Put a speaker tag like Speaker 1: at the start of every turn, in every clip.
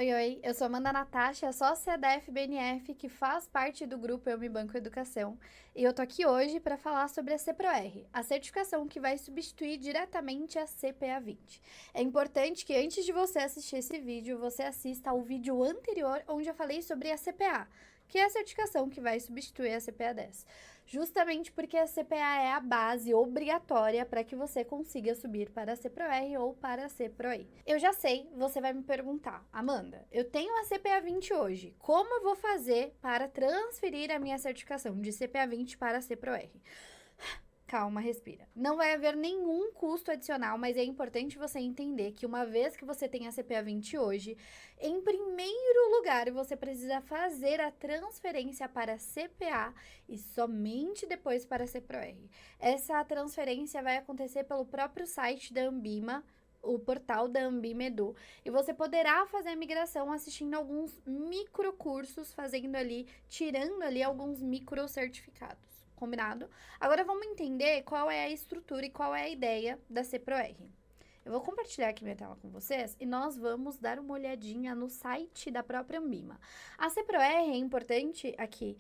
Speaker 1: Oi, oi, eu sou Amanda Natasha, sócia da FBNF, que faz parte do grupo Eu Me Banco Educação, e eu tô aqui hoje para falar sobre a CPRO-R, a certificação que vai substituir diretamente a CPA 20. É importante que antes de você assistir esse vídeo, você assista ao vídeo anterior, onde eu falei sobre a CPA, que é a certificação que vai substituir a CPA 10. Justamente porque a CPA é a base obrigatória para que você consiga subir para a CPRO-R ou para a CPRO-I. Eu já sei, você vai me perguntar, Amanda, eu tenho a CPA 20 hoje, como eu vou fazer para transferir a minha certificação de CPA 20 para a CPRO-R? Calma, respira. Não vai haver nenhum custo adicional, mas é importante você entender que uma vez que você tem a CPA 20 hoje, em primeiro lugar, você precisa fazer a transferência para a CPA e somente depois para a CPRO-R. Essa transferência vai acontecer pelo próprio site da Ambima, o portal da Ambima Edu, e você poderá fazer a migração assistindo alguns microcursos, tirando ali alguns micro certificados. Combinado? Agora vamos entender qual é a estrutura e qual é a ideia da CPRO-R. Eu vou compartilhar aqui minha tela com vocês e nós vamos dar uma olhadinha no site da própria Ambima. A CPRO-R é importante aqui,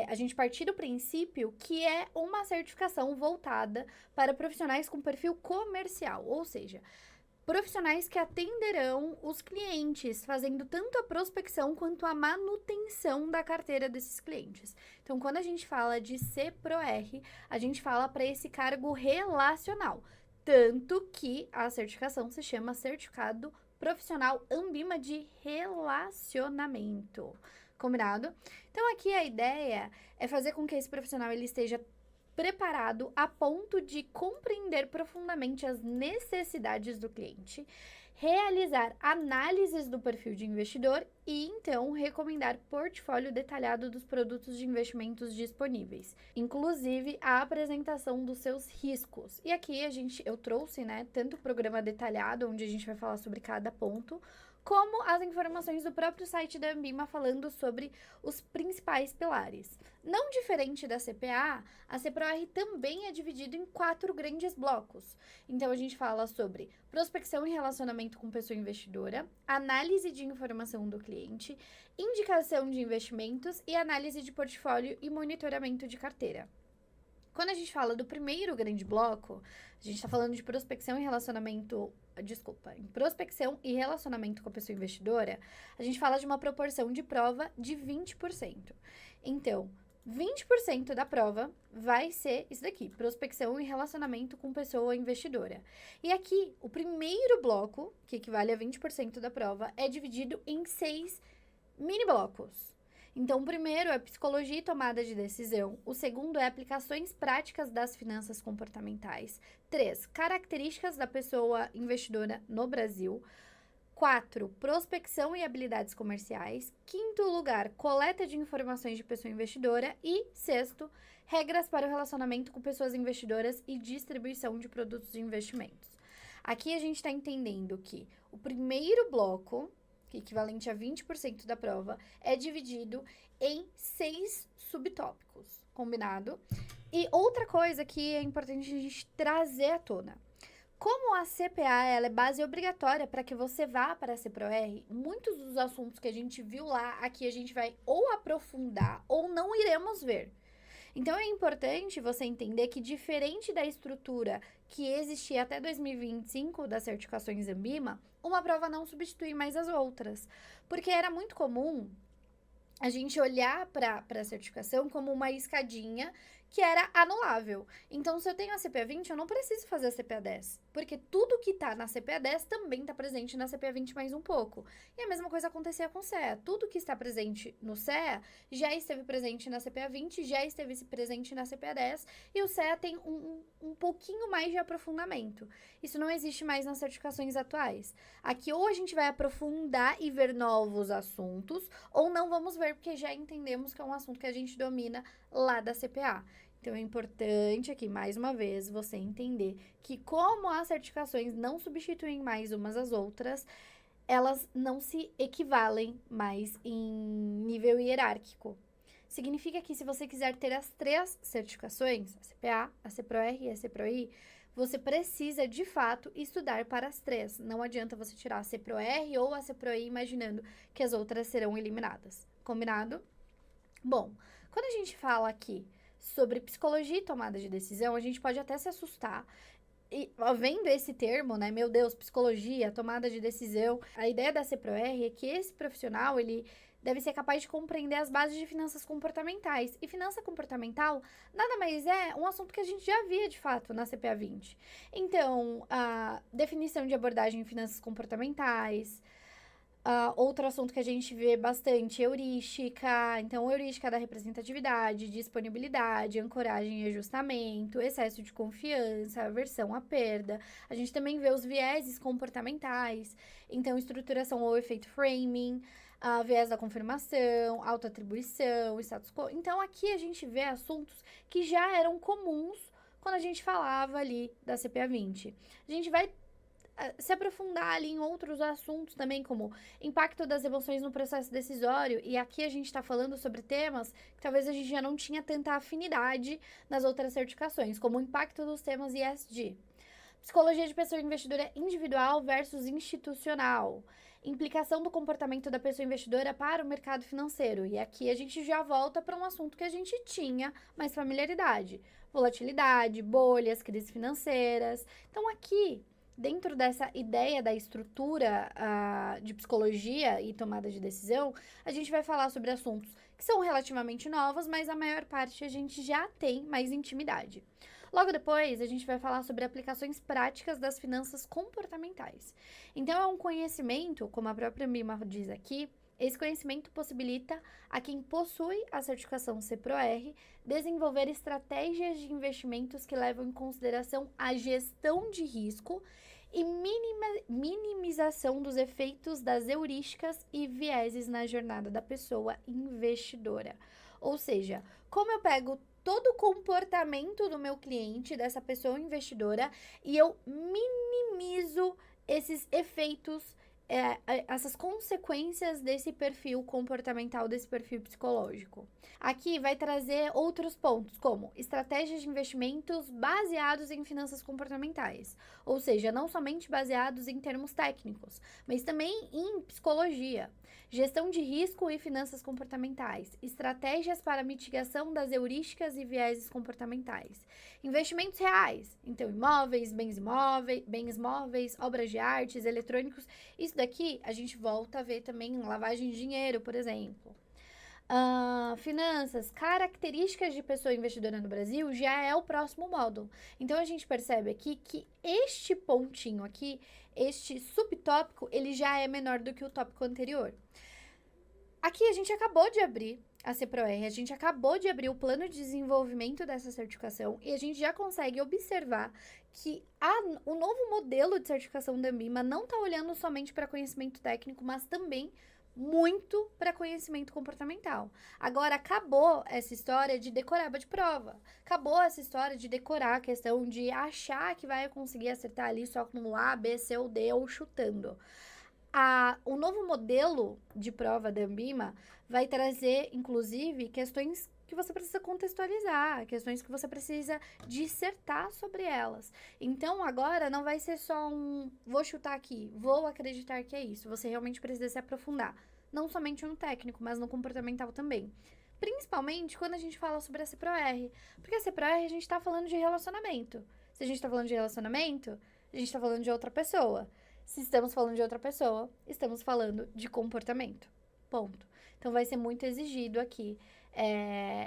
Speaker 1: a gente partir do princípio que é uma certificação voltada para profissionais com perfil comercial, ou seja, profissionais que atenderão os clientes, fazendo tanto a prospecção quanto a manutenção da carteira desses clientes. Então, quando a gente fala de CPRO-R, a gente fala para esse cargo relacional. Tanto que a certificação se chama Certificado Profissional Ambima de Relacionamento. Combinado? Então, aqui a ideia é fazer com que esse profissional ele esteja preparado a ponto de compreender profundamente as necessidades do cliente, realizar análises do perfil de investidor e, então, recomendar portfólio detalhado dos produtos de investimentos disponíveis, inclusive a apresentação dos seus riscos. E aqui eu trouxe, tanto o programa detalhado, onde a gente vai falar sobre cada ponto, como as informações do próprio site da Ambima falando sobre os principais pilares. Não diferente da CPA, a CPRO-R também é dividida em 4 grandes blocos. Então, a gente fala sobre prospecção e relacionamento com pessoa investidora, análise de informação do cliente, indicação de investimentos e análise de portfólio e monitoramento de carteira. Quando a gente fala do primeiro grande bloco, a gente está falando de prospecção e relacionamento. Em prospecção e relacionamento com a pessoa investidora, a gente fala de uma proporção de prova de 20%. Então, 20% da prova vai ser isso daqui, prospecção e relacionamento com pessoa investidora. E aqui, o primeiro bloco, que equivale a 20% da prova, é dividido em 6 mini blocos. Então, o primeiro é psicologia e tomada de decisão. O segundo é aplicações práticas das finanças comportamentais. 3, características da pessoa investidora no Brasil. 4, prospecção e habilidades comerciais. 5º lugar, coleta de informações de pessoa investidora. E 6º, regras para o relacionamento com pessoas investidoras e distribuição de produtos de investimentos. Aqui a gente está entendendo que o primeiro bloco, que é equivalente a 20% da prova, é dividido em 6 subtópicos, combinado? E outra coisa que é importante a gente trazer à tona. Como a CPA ela é base obrigatória para que você vá para a CPRO-R, muitos dos assuntos que a gente viu lá, aqui a gente vai ou aprofundar ou não iremos ver. Então, é importante você entender que, diferente da estrutura que existia até 2025 das certificações Ambima, uma prova não substitui mais as outras. Porque era muito comum a gente olhar para a certificação como uma escadinha que era anulável. Então, se eu tenho a CPA 20, eu não preciso fazer a CPA 10, porque tudo que está na CPA 10 também está presente na CPA 20 mais um pouco. E a mesma coisa acontecia com o CEA. Tudo que está presente no CEA já esteve presente na CPA 20, já esteve presente na CPA 10, e o CEA tem um pouquinho mais de aprofundamento. Isso não existe mais nas certificações atuais. Aqui ou a gente vai aprofundar e ver novos assuntos, ou não vamos ver, porque já entendemos que é um assunto que a gente domina lá da CPA. Então, é importante aqui, mais uma vez, você entender que como as certificações não substituem mais umas às outras, elas não se equivalem mais em nível hierárquico. Significa que se você quiser ter as 3 certificações, a CPA, a CPRO-R e a CPRO-I, você precisa, de fato, estudar para as três. Não adianta você tirar a CPRO-R ou a CPRO-I imaginando que as outras serão eliminadas. Combinado? Bom, quando a gente fala aqui sobre psicologia e tomada de decisão, a gente pode até se assustar. E ó, vendo esse termo, né, meu Deus, psicologia, tomada de decisão, a ideia da CPRO-R é que esse profissional, ele deve ser capaz de compreender as bases de finanças comportamentais. E finança comportamental nada mais é um assunto que a gente já via, de fato, na CPA 20. Então, a definição de abordagem em finanças comportamentais. Outro assunto que a gente vê bastante, heurística. Então, heurística da representatividade, disponibilidade, ancoragem e ajustamento, excesso de confiança, aversão à perda. A gente também vê os vieses comportamentais. Então, estruturação ou efeito framing, viés da confirmação, autoatribuição, status quo. Então, aqui a gente vê assuntos que já eram comuns quando a gente falava ali da CPA 20. A gente vai se aprofundar ali em outros assuntos também, como impacto das emoções no processo decisório, e aqui a gente está falando sobre temas que talvez a gente já não tinha tanta afinidade nas outras certificações, como o impacto dos temas ESG. Psicologia de pessoa investidora individual versus institucional. Implicação do comportamento da pessoa investidora para o mercado financeiro. E aqui a gente já volta para um assunto que a gente tinha mais familiaridade. Volatilidade, bolhas, crises financeiras. Então, aqui, dentro dessa ideia da estrutura de psicologia e tomada de decisão, a gente vai falar sobre assuntos que são relativamente novos, mas a maior parte a gente já tem mais intimidade. Logo depois, a gente vai falar sobre aplicações práticas das finanças comportamentais. Então, é um conhecimento, como a própria Mima diz aqui, esse conhecimento possibilita a quem possui a certificação CPRO-R desenvolver estratégias de investimentos que levam em consideração a gestão de risco e minimização dos efeitos das heurísticas e vieses na jornada da pessoa investidora. Ou seja, como eu pego todo o comportamento do meu cliente, dessa pessoa investidora, e eu minimizo esses efeitos, essas consequências desse perfil comportamental, desse perfil psicológico. Aqui vai trazer outros pontos, como estratégias de investimentos baseados em finanças comportamentais, ou seja, não somente baseados em termos técnicos, mas também em psicologia, gestão de risco e finanças comportamentais, estratégias para mitigação das heurísticas e vieses comportamentais, investimentos reais, então imóveis, bens móveis, obras de artes, eletrônicos. Isso daqui a gente volta a ver também em lavagem de dinheiro, por exemplo. Finanças, características de pessoa investidora no Brasil já é o próximo módulo. Então, a gente percebe aqui que este pontinho aqui, este subtópico, ele já é menor do que o tópico anterior. Aqui a gente acabou de abrir a CPRO-R, a gente acabou de abrir o plano de desenvolvimento dessa certificação e a gente já consegue observar que o novo modelo de certificação da Anbima não está olhando somente para conhecimento técnico, mas também muito para conhecimento comportamental. Agora, acabou essa história de decorar aba de prova. Acabou essa história de decorar a questão de achar que vai conseguir acertar ali só no A, B, C ou D ou chutando. O novo modelo de prova da Anbima vai trazer, inclusive, questões que você precisa contextualizar, questões que você precisa dissertar sobre elas. Então, agora não vai ser só vou chutar aqui, vou acreditar que é isso. Você realmente precisa se aprofundar, não somente no técnico, mas no comportamental também. Principalmente quando a gente fala sobre a CPRO-R, porque a CPRO-R a gente tá falando de relacionamento. Se a gente tá falando de relacionamento, a gente tá falando de outra pessoa. Se estamos falando de outra pessoa, estamos falando de comportamento. Ponto. Então, vai ser muito exigido aqui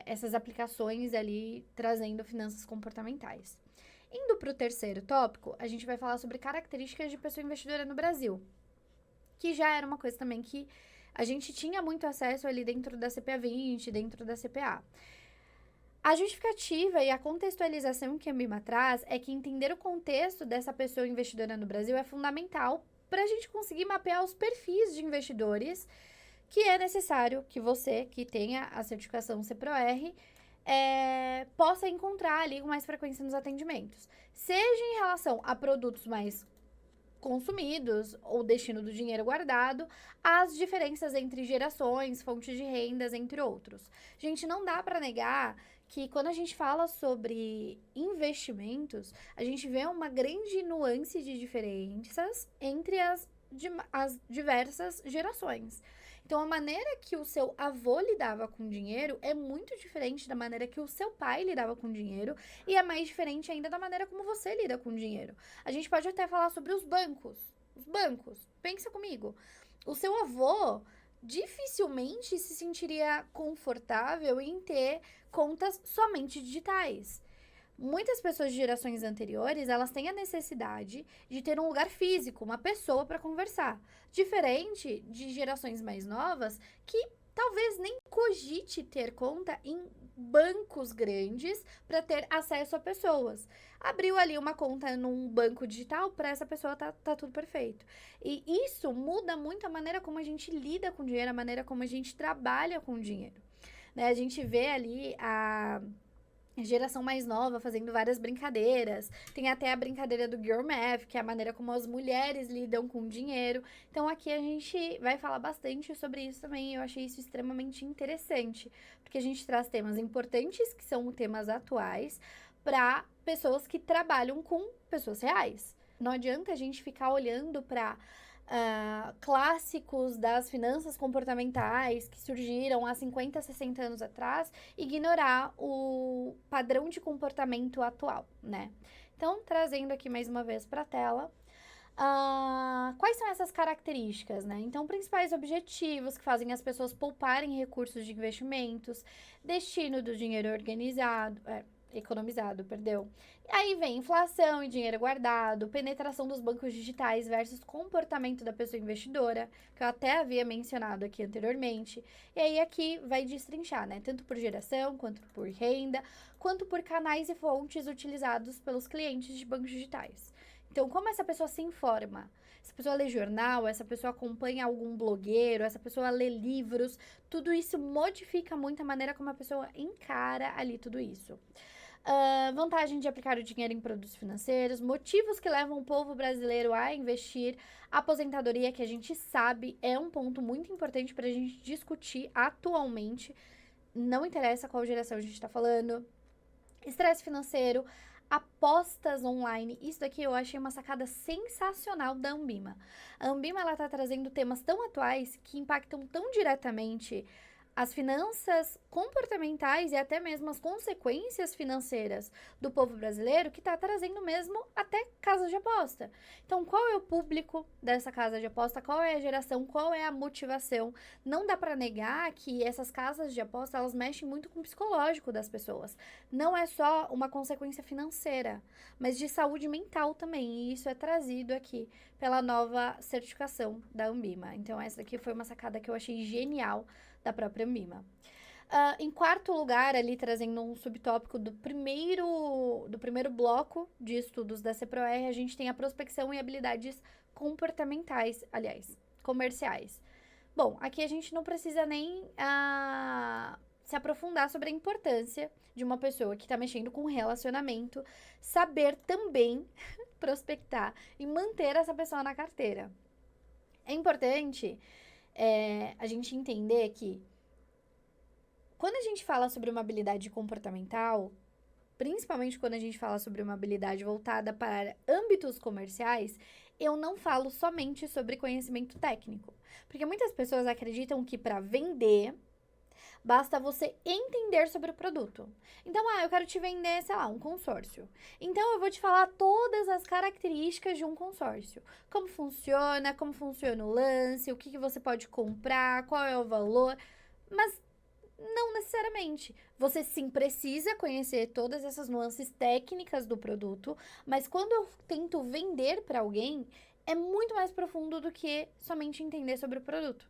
Speaker 1: essas aplicações ali, trazendo finanças comportamentais. Indo para o terceiro tópico, a gente vai falar sobre características de pessoa investidora no Brasil, que já era uma coisa também que a gente tinha muito acesso ali dentro da CPA 20, dentro da CPA. A justificativa e a contextualização que a Anbima traz é que entender o contexto dessa pessoa investidora no Brasil é fundamental para a gente conseguir mapear os perfis de investidores que é necessário que você, que tenha a certificação CPRO-R, possa encontrar ali com mais frequência nos atendimentos. Seja em relação a produtos mais consumidos, ou destino do dinheiro guardado, as diferenças entre gerações, fontes de rendas, entre outros. Gente, não dá para negar que quando a gente fala sobre investimentos, a gente vê uma grande nuance de diferenças entre as diversas gerações. Então, a maneira que o seu avô lidava com dinheiro é muito diferente da maneira que o seu pai lidava com dinheiro e é mais diferente ainda da maneira como você lida com dinheiro. A gente pode até falar sobre os bancos. Os bancos, pensa comigo. O seu avô dificilmente se sentiria confortável em ter contas somente digitais. Muitas pessoas de gerações anteriores, elas têm a necessidade de ter um lugar físico, uma pessoa para conversar. Diferente de gerações mais novas, que talvez nem cogite ter conta em bancos grandes para ter acesso a pessoas. Abriu ali uma conta num banco digital, para essa pessoa tá tudo perfeito. E isso muda muito a maneira como a gente lida com dinheiro, a maneira como a gente trabalha com dinheiro. Né? A gente vê ali a geração mais nova fazendo várias brincadeiras. Tem até a brincadeira do Girl Math, que é a maneira como as mulheres lidam com dinheiro. Então, aqui a gente vai falar bastante sobre isso também. Eu achei isso extremamente interessante, porque a gente traz temas importantes, que são temas atuais, para pessoas que trabalham com pessoas reais. Não adianta a gente ficar olhando para clássicos das finanças comportamentais que surgiram há 50, 60 anos atrás, ignorar o padrão de comportamento atual, né? Então, trazendo aqui mais uma vez para a tela, quais são essas características, né? Então, principais objetivos que fazem as pessoas pouparem recursos de investimentos, destino do dinheiro economizado, perdão. Aí vem inflação e dinheiro guardado, penetração dos bancos digitais versus comportamento da pessoa investidora, que eu até havia mencionado aqui anteriormente. E aí aqui vai destrinchar, né? Tanto por geração, quanto por renda, quanto por canais e fontes utilizados pelos clientes de bancos digitais. Então, como essa pessoa se informa? Essa pessoa lê jornal, essa pessoa acompanha algum blogueiro, essa pessoa lê livros, tudo isso modifica muito a maneira como a pessoa encara ali tudo isso. Vantagem de aplicar o dinheiro em produtos financeiros, motivos que levam o povo brasileiro a investir, aposentadoria, que a gente sabe é um ponto muito importante para a gente discutir atualmente, não interessa qual geração a gente está falando, estresse financeiro, apostas online. Isso daqui eu achei uma sacada sensacional da Anbima. A Anbima, ela tá trazendo temas tão atuais que impactam tão diretamente as finanças comportamentais e até mesmo as consequências financeiras do povo brasileiro, que está trazendo mesmo até casas de aposta. Então, qual é o público dessa casa de aposta? Qual é a geração? Qual é a motivação? Não dá para negar que essas casas de aposta, elas mexem muito com o psicológico das pessoas. Não é só uma consequência financeira, mas de saúde mental também. E isso é trazido aqui pela nova certificação da Anbima. Então, essa daqui foi uma sacada que eu achei genial da própria Anbima. Em quarto lugar, ali trazendo um subtópico do primeiro bloco de estudos da CPROR, a gente tem a prospecção e habilidades comportamentais, aliás, comerciais. Bom, aqui a gente não precisa nem se aprofundar sobre a importância de uma pessoa que está mexendo com relacionamento, saber também prospectar e manter essa pessoa na carteira. É importante a gente entender que quando a gente fala sobre uma habilidade comportamental, principalmente quando a gente fala sobre uma habilidade voltada para âmbitos comerciais, eu não falo somente sobre conhecimento técnico. Porque muitas pessoas acreditam que para vender, basta você entender sobre o produto. Então, eu quero te vender, sei lá, um consórcio. Então, eu vou te falar todas as características de um consórcio. Como funciona o lance, o que você pode comprar, qual é o valor. Mas não necessariamente. Você sim precisa conhecer todas essas nuances técnicas do produto, mas quando eu tento vender para alguém, é muito mais profundo do que somente entender sobre o produto.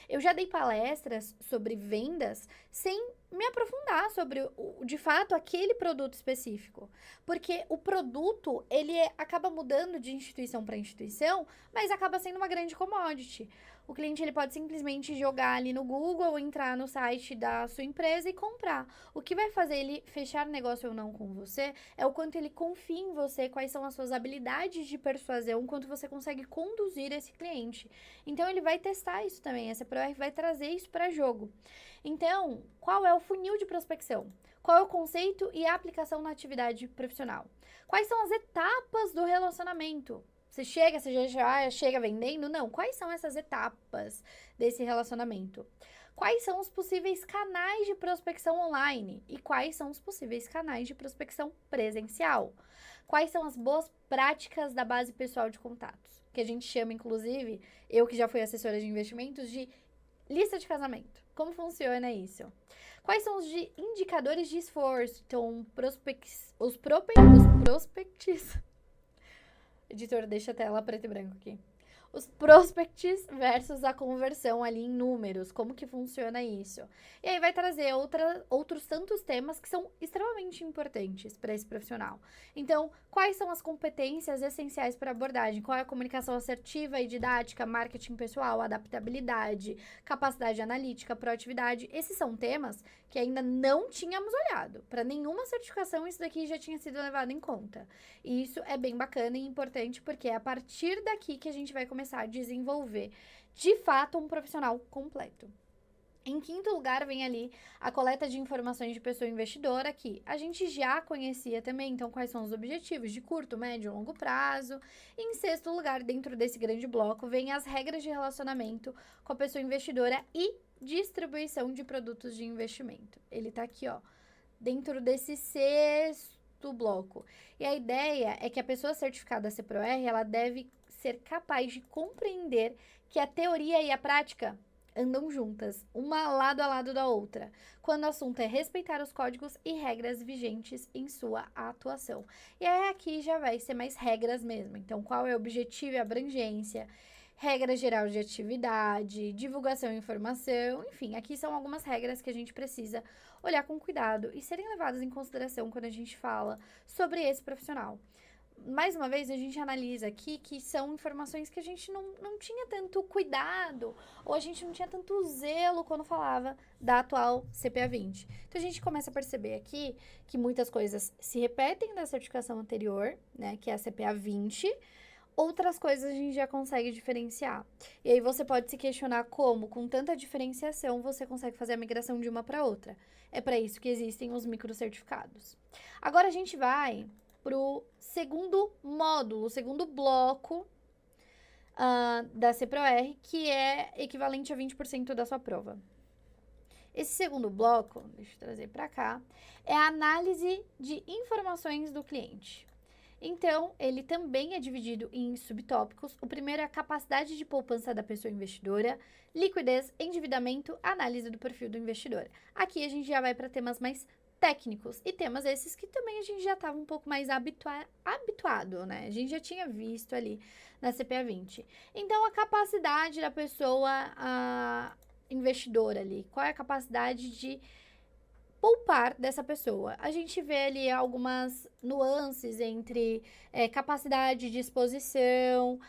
Speaker 1: Eu já dei palestras sobre vendas sem me aprofundar sobre, de fato, aquele produto específico. Porque o produto, ele acaba mudando de instituição para instituição, mas acaba sendo uma grande commodity. O cliente ele pode simplesmente jogar ali no Google, ou entrar no site da sua empresa e comprar. O que vai fazer ele fechar negócio ou não com você é o quanto ele confia em você, quais são as suas habilidades de persuasão, quanto você consegue conduzir esse cliente. Então, ele vai testar isso também. Essa ProR vai trazer isso para jogo. Então, qual é o funil de prospecção? Qual é o conceito e a aplicação na atividade profissional? Quais são as etapas do relacionamento? Você já chega vendendo? Não. Quais são essas etapas desse relacionamento? Quais são os possíveis canais de prospecção online? E quais são os possíveis canais de prospecção presencial? Quais são as boas práticas da base pessoal de contatos? Que a gente chama, inclusive, eu que já fui assessora de investimentos, de lista de casamento. Como funciona isso? Quais são os indicadores de esforço? Então, os prospects. Editor, deixa a tela preto e branco aqui. Os prospects versus a conversão ali em números. Como que funciona isso? E aí vai trazer outros tantos temas que são extremamente importantes para esse profissional. Então, quais são as competências essenciais para abordagem? Qual é a comunicação assertiva e didática, marketing pessoal, adaptabilidade, capacidade analítica, proatividade? Esses são temas que ainda não tínhamos olhado. Para nenhuma certificação isso daqui já tinha sido levado em conta. E isso é bem bacana e importante porque é a partir daqui que a gente vai começar a desenvolver, de fato, um profissional completo. Em quinto lugar, vem ali a coleta de informações de pessoa investidora, que a gente já conhecia também, então quais são os objetivos de curto, médio e longo prazo. E em sexto lugar, dentro desse grande bloco, vem as regras de relacionamento com a pessoa investidora e distribuição de produtos de investimento. Ele tá aqui, ó, dentro desse sexto bloco. E a ideia é que a pessoa certificada CPROR, ela deve ser capaz de compreender que a teoria e a prática andam juntas, uma lado a lado da outra, quando o assunto é respeitar os códigos e regras vigentes em sua atuação. E aí aqui já vai ser mais regras mesmo. Então, qual é o objetivo e abrangência, regra geral de atividade, divulgação e informação, enfim, aqui são algumas regras que a gente precisa olhar com cuidado e serem levadas em consideração quando a gente fala sobre esse profissional. Mais uma vez, a gente analisa aqui que são informações que a gente não tinha tanto cuidado, ou a gente não tinha tanto zelo quando falava da atual CPA 20. Então, a gente começa a perceber aqui que muitas coisas se repetem da certificação anterior, né, que é a CPA 20, outras coisas a gente já consegue diferenciar. E aí você pode se questionar como, com tanta diferenciação, você consegue fazer a migração de uma para outra. É para isso que existem os microcertificados. Agora, a gente vai pro segundo módulo, o segundo bloco da CPROR, que é equivalente a 20% da sua prova. Esse segundo bloco, deixa eu trazer para cá, é a análise de informações do cliente. Então, ele também é dividido em subtópicos. O primeiro é a capacidade de poupança da pessoa investidora, liquidez, endividamento, análise do perfil do investidor. Aqui a gente já vai para temas mais técnicos e temas esses que também a gente já estava um pouco mais habituado, né? A gente já tinha visto ali na CPA 20. Então, a capacidade da pessoa investidora ali, qual é a capacidade de poupar dessa pessoa? A gente vê ali algumas nuances entre capacidade de exposição,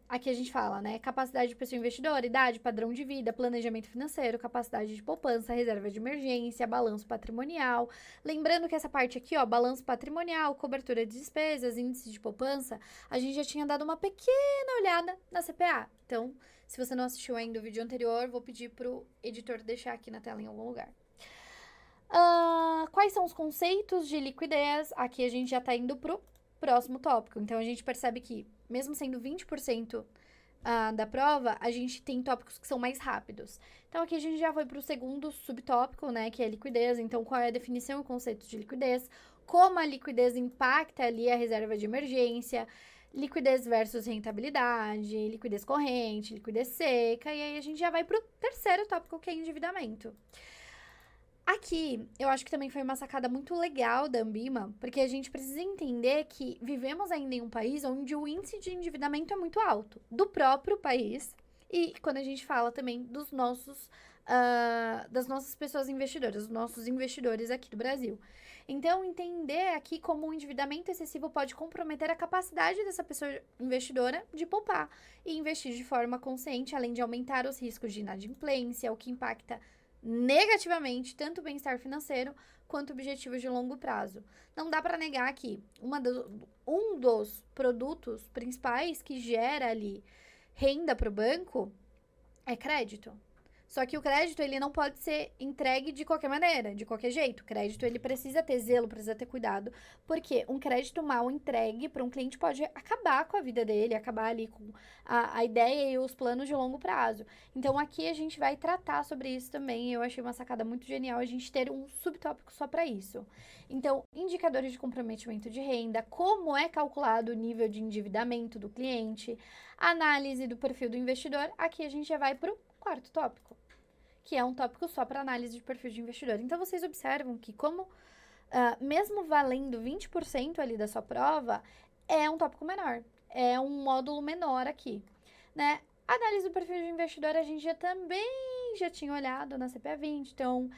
Speaker 1: aqui a gente fala, né? Capacidade de pessoa investidora, idade, padrão de vida, planejamento financeiro, capacidade de poupança, reserva de emergência, balanço patrimonial. Lembrando que essa parte aqui, ó, balanço patrimonial, cobertura de despesas, índice de poupança, a gente já tinha dado uma pequena olhada na CPA. Então, se você não assistiu ainda o vídeo anterior, vou pedir pro editor deixar aqui na tela em algum lugar. Quais são os conceitos de liquidez? Aqui a gente já tá indo pro próximo tópico. Então, a gente percebe que, mesmo sendo 20% da prova, a gente tem tópicos que são mais rápidos. Então, aqui a gente já foi pro segundo subtópico, né, que é liquidez. Então, qual é a definição e conceito de liquidez? Como a liquidez impacta ali a reserva de emergência? Liquidez versus rentabilidade, liquidez corrente, liquidez seca. E aí, a gente já vai pro terceiro tópico, que é endividamento. Aqui, eu acho que também foi uma sacada muito legal da Ambima, porque a gente precisa entender que vivemos ainda em um país onde o índice de endividamento é muito alto, do próprio país, e quando a gente fala também dos das nossas pessoas investidoras, dos nossos investidores aqui do Brasil. Então, entender aqui como o endividamento excessivo pode comprometer a capacidade dessa pessoa investidora de poupar e investir de forma consciente, além de aumentar os riscos de inadimplência, o que impacta negativamente tanto o bem-estar financeiro quanto objetivos de longo prazo. Não dá para negar que um dos produtos principais que gera ali renda para o banco é crédito. Só que o crédito, ele não pode ser entregue de qualquer maneira, de qualquer jeito. O crédito, ele precisa ter zelo, precisa ter cuidado, porque um crédito mal entregue para um cliente pode acabar com a vida dele, acabar ali com a ideia e os planos de longo prazo. Então, aqui a gente vai tratar sobre isso também. Eu achei uma sacada muito genial a gente ter um subtópico só para isso. Então, indicadores de comprometimento de renda, como é calculado o nível de endividamento do cliente, análise do perfil do investidor. Aqui a gente já vai para o quarto tópico, que é um tópico só para análise de perfil de investidor. Então, vocês observam que como, mesmo valendo 20% ali da sua prova, é um tópico menor, é um módulo menor aqui, né? Análise do perfil de investidor, a gente já tinha olhado na CPA 20, então,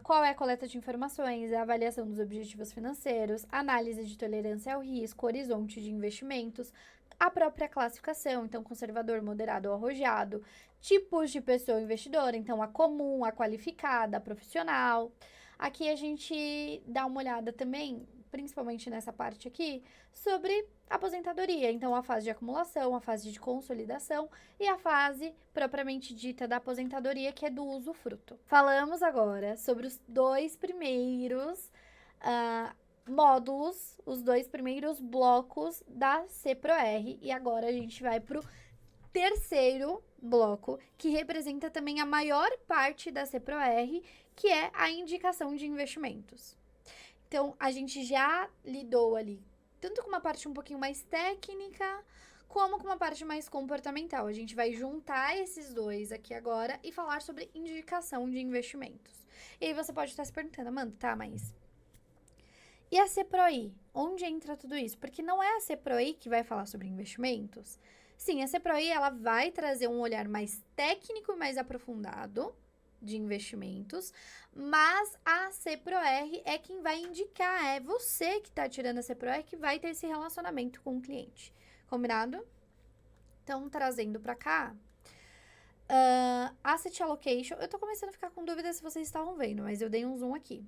Speaker 1: qual é a coleta de informações, a avaliação dos objetivos financeiros, análise de tolerância ao risco, horizonte de investimentos, a própria classificação, então, conservador, moderado ou arrojado, tipos de pessoa investidora, então a comum, a qualificada, a profissional. Aqui a gente dá uma olhada também, principalmente nessa parte aqui, sobre aposentadoria. Então, a fase de acumulação, a fase de consolidação e a fase propriamente dita da aposentadoria, que é do usufruto. Falamos agora sobre os dois primeiros módulos, os dois primeiros blocos da CPROR, e agora a gente vai para o terceiro bloco, que representa também a maior parte da CPROR, que é a indicação de investimentos. Então, a gente já lidou ali tanto com uma parte um pouquinho mais técnica, como com uma parte mais comportamental. A gente vai juntar esses dois aqui agora e falar sobre indicação de investimentos. E aí você pode estar se perguntando, Amanda, tá, mas e a CPROI? Onde entra tudo isso? Porque não é a CPROI que vai falar sobre investimentos. Sim, a CPROI, ela vai trazer um olhar mais técnico e mais aprofundado de investimentos, mas a CPROR é quem vai indicar, é você que está tirando a CPROR que vai ter esse relacionamento com o cliente. Combinado? Então, trazendo para cá, Asset Allocation, eu tô começando a ficar com dúvida se vocês estavam vendo, mas eu dei um zoom aqui.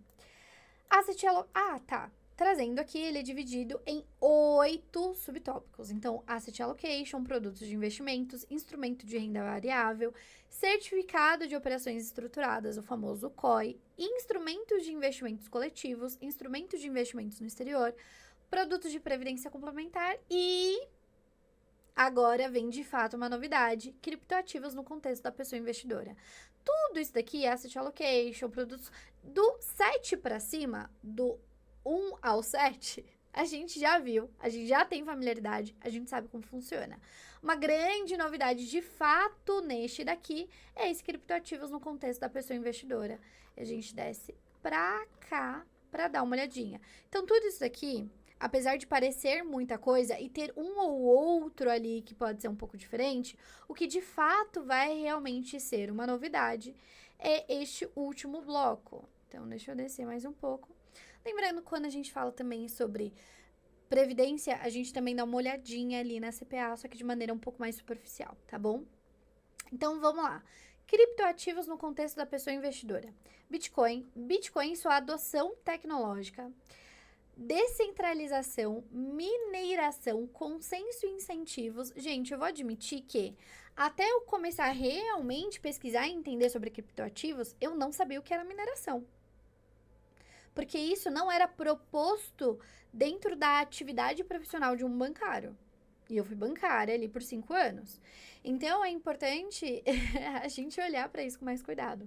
Speaker 1: Trazendo aqui, ele é dividido em 8 subtópicos. Então, Asset Allocation, produtos de investimentos, instrumento de renda variável, certificado de operações estruturadas, o famoso COI, instrumentos de investimentos coletivos, instrumentos de investimentos no exterior, produtos de previdência complementar e agora vem de fato uma novidade, criptoativos no contexto da pessoa investidora. Tudo isso daqui é Asset Allocation, produtos do 7 para cima, do 1 ao 7, a gente já viu, a gente já tem familiaridade, a gente sabe como funciona. Uma grande novidade de fato neste daqui é esse criptoativos no contexto da pessoa investidora. A gente desce pra cá pra dar uma olhadinha. Então, tudo isso daqui, apesar de parecer muita coisa e ter um ou outro ali que pode ser um pouco diferente, o que de fato vai realmente ser uma novidade é este último bloco. Então, deixa eu descer mais um pouco. Lembrando, quando a gente fala também sobre previdência, a gente também dá uma olhadinha ali na CPA, só que de maneira um pouco mais superficial, tá bom? Então, vamos lá. Criptoativos no contexto da pessoa investidora. Bitcoin e sua adoção tecnológica, descentralização, mineração, consenso e incentivos. Gente, eu vou admitir que até eu começar a realmente pesquisar e entender sobre criptoativos, eu não sabia o que era mineração. Porque isso não era proposto dentro da atividade profissional de um bancário. E eu fui bancária ali por 5 anos. Então, é importante a gente olhar para isso com mais cuidado.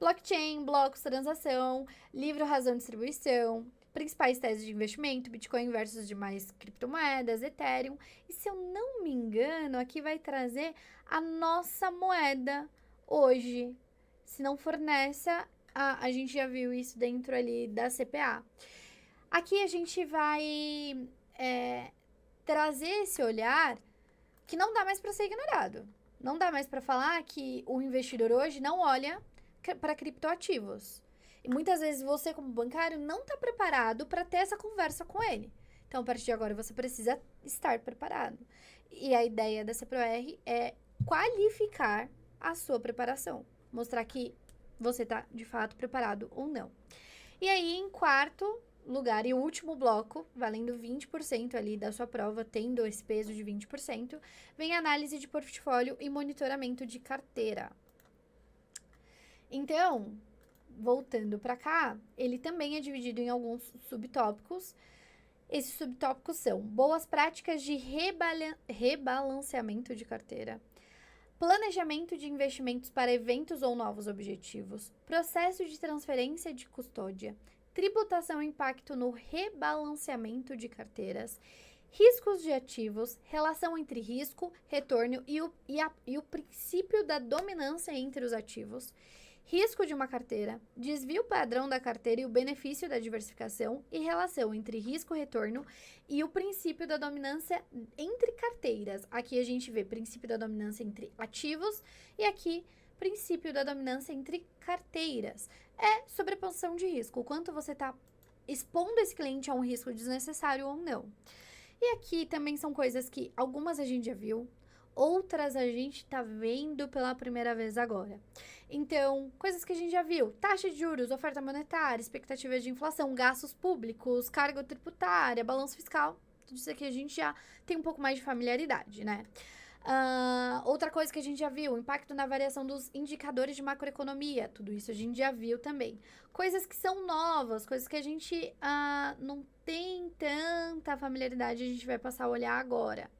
Speaker 1: Blockchain, blocos, transação, livro, razão, distribuição, principais teses de investimento, Bitcoin versus demais criptomoedas, Ethereum. E se eu não me engano, aqui vai trazer a nossa moeda hoje. Se não for nessa, a gente já viu isso dentro ali da CPA. Aqui a gente vai trazer esse olhar que não dá mais para ser ignorado. Não dá mais para falar que o investidor hoje não olha para criptoativos. E muitas vezes você, como bancário, não está preparado para ter essa conversa com ele. Então, a partir de agora, você precisa estar preparado. E a ideia da CPOR é qualificar a sua preparação. Mostrar que você está, de fato, preparado ou não. E aí, em quarto lugar e último bloco, valendo 20% ali da sua prova, tendo esse peso de 20%, vem a análise de portfólio e monitoramento de carteira. Então, voltando para cá, ele também é dividido em alguns subtópicos. Esses subtópicos são boas práticas de rebalanceamento de carteira, planejamento de investimentos para eventos ou novos objetivos, processo de transferência de custódia, tributação e impacto no rebalanceamento de carteiras, riscos de ativos, relação entre risco, retorno e o princípio da dominância entre os ativos, risco de uma carteira, desvio padrão da carteira e o benefício da diversificação e relação entre risco-retorno e o princípio da dominância entre carteiras. Aqui a gente vê princípio da dominância entre ativos e aqui princípio da dominância entre carteiras. É sobreposição de risco, o quanto você está expondo esse cliente a um risco desnecessário ou não. E aqui também são coisas que algumas a gente já viu, outras a gente tá vendo pela primeira vez agora. Então, coisas que a gente já viu: taxa de juros, oferta monetária, expectativa de inflação, gastos públicos, carga tributária, balanço fiscal. Tudo isso aqui a gente já tem um pouco mais de familiaridade, né? Outra coisa que a gente já viu: impacto na variação dos indicadores de macroeconomia. Tudo isso a gente já viu também. Coisas que são novas, coisas que a gente não tem tanta familiaridade, a gente vai passar a olhar agora.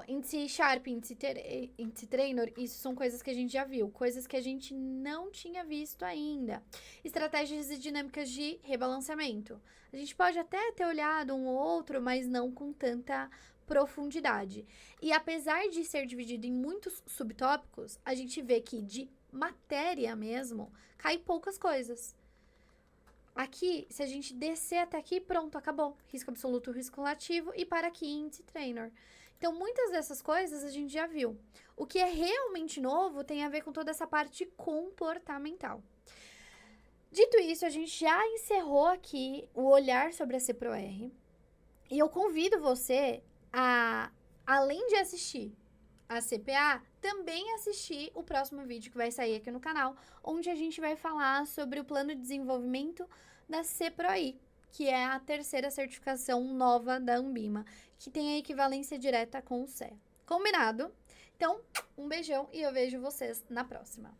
Speaker 1: Índice Sharpe, índice Trainor, isso são coisas que a gente já viu, coisas que a gente não tinha visto ainda. Estratégias e dinâmicas de rebalanceamento. A gente pode até ter olhado um ou outro, mas não com tanta profundidade. E apesar de ser dividido em muitos subtópicos, a gente vê que de matéria mesmo, cai poucas coisas. Aqui, se a gente descer até aqui, pronto, acabou. Risco absoluto, risco relativo e para aqui, índice Trainor. Então, muitas dessas coisas a gente já viu. O que é realmente novo tem a ver com toda essa parte comportamental. Dito isso, a gente já encerrou aqui o olhar sobre a CPOR. E eu convido você a, além de assistir a CPA, também assistir o próximo vídeo que vai sair aqui no canal, onde a gente vai falar sobre o plano de desenvolvimento da CPROI, que é a terceira certificação nova da Anbima, que tem a equivalência direta com o CEA. Combinado? Então, um beijão e eu vejo vocês na próxima.